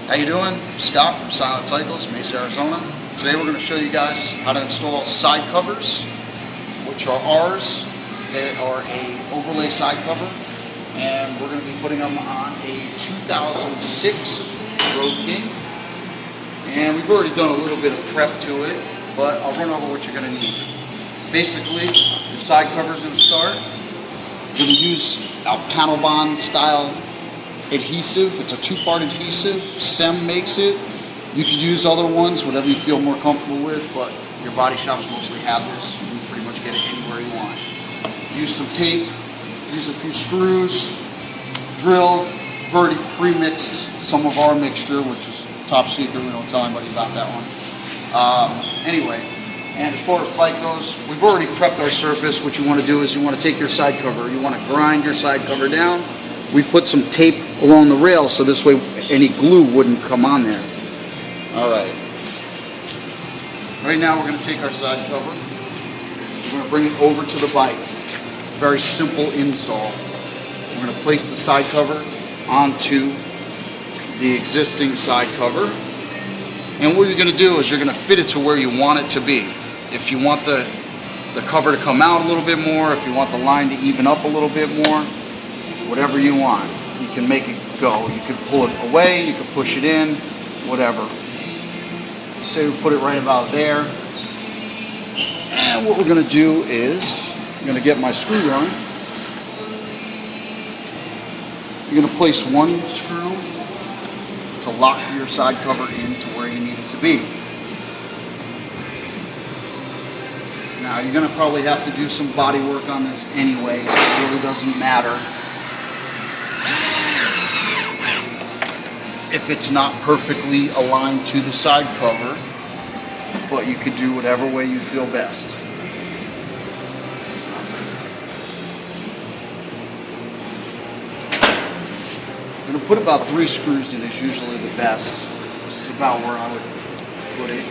How you doing? Scott from Cylent Cycles, Mesa, Arizona. Today we're going to show you guys how to install side covers, which are ours. They are a overlay side cover, and we're going to be putting them on a 2006 Road King. And we've already done a little bit of prep to it, but I'll run over what you're going to need. Basically, the side cover is going to start. You're going to use our panel bond style adhesive. It's a two-part adhesive. SEM makes it. You could use other ones, whatever you feel more comfortable with, but your body shops mostly have this. You can pretty much get it anywhere you want. Use some tape, use a few screws, drill. We've already pre-mixed some of our mixture, which is top secret. We don't tell anybody about that one. Anyway, and as far as bike goes, we've already prepped our surface. What you want to do is you want to take your side cover. You want to grind your side cover down. We put some tape along the rail so this way any glue wouldn't come on there. Alright. Right now we're going to take our side cover. We're going to bring it over to the bike. Very simple install. We're going to place the side cover onto the existing side cover. And what you're going to do is you're going to fit it to where you want it to be. If you want the cover to come out a little bit more, if you want the line to even up a little bit more, whatever you want, you can make it go. You can pull it away, you can push it in, whatever. Say we put it right about there. And what we're going to do is, I'm going to get my screw gun. You're going to place one screw to lock your side cover into where you need it to be. Now you're going to probably have to do some body work on this anyway, so it really doesn't matter if it's not perfectly aligned to the side cover, but you could do whatever way you feel best. I'm going to put about 3 screws in is usually the best. This is about where I would put it.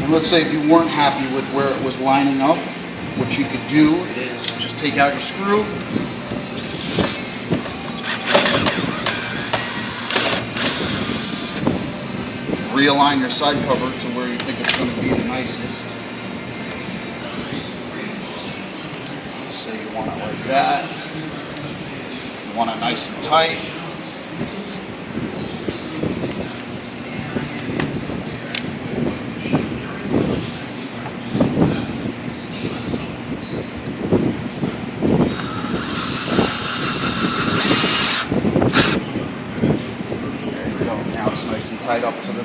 Let's say if you weren't happy with where it was lining up, what you could do is just take out your screw, realign your side cover to where you think it's going to be the nicest. Let's say you want it like that. You want it nice and tight. Nice and tight up to the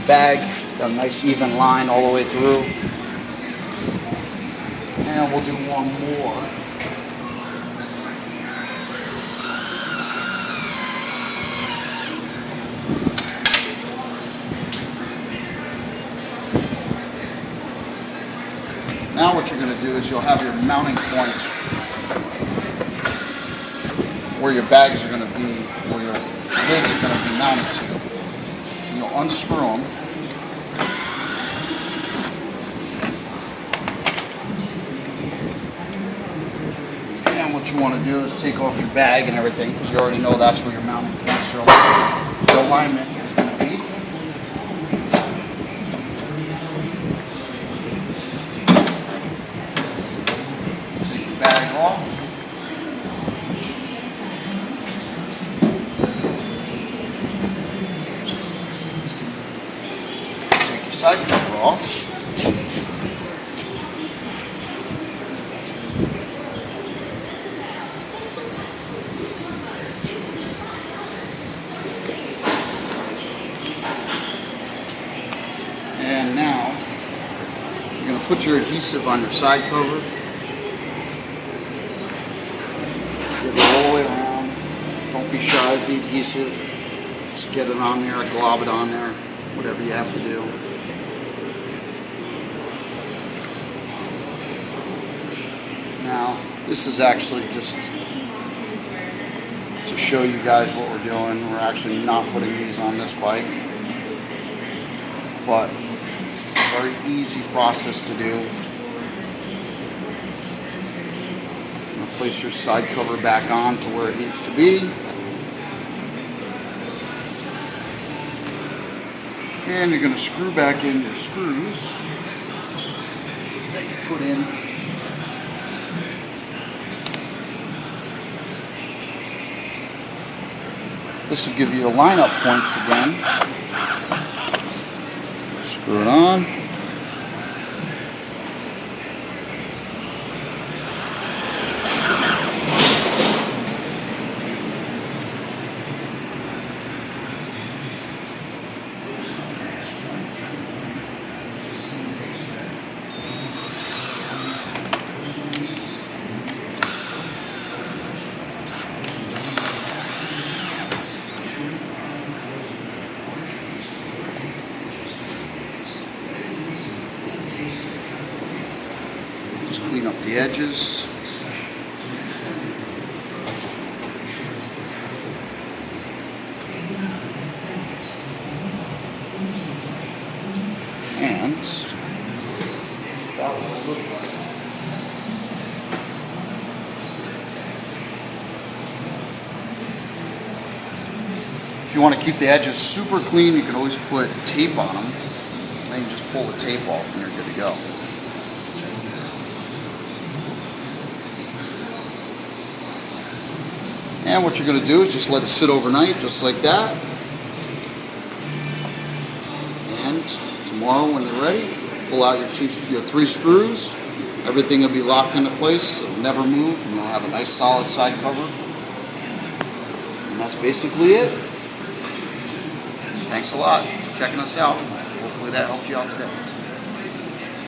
bag. Got a nice even line all the way through. And we'll do one more. Now what you're going to do is you'll have your mounting points where your bags are going to be, where your lids are going to be mounted to. You'll unscrew them. And what you want to do is take off your bag and everything, because you already know that's where your mounting points, your alignment is going to be. Take your bag off. Side cover off. And now you're going to put your adhesive on your side cover. Get it all the way around. Don't be shy of the adhesive. Just get it on there, glob it on there, whatever you have to do. Now, this is actually just to show you guys what we're doing. We're actually not putting these on this bike, but Very easy process to do. Place your side cover back on to where it needs to be. And you're going to screw back in your screws that you put in. This will give you your lineup points again. Screw it on. Just clean up the edges. And that will look like. If you want to keep the edges super clean, you can always put tape on them. Then you just pull the tape off and you're good to go. And what you're going to do is just let it sit overnight, just like that. And tomorrow when you're ready, pull out your 3 screws. Everything will be locked into place. It'll never move, and you'll have a nice solid side cover. And that's basically it. Thanks a lot for checking us out. Hopefully that helped you out today.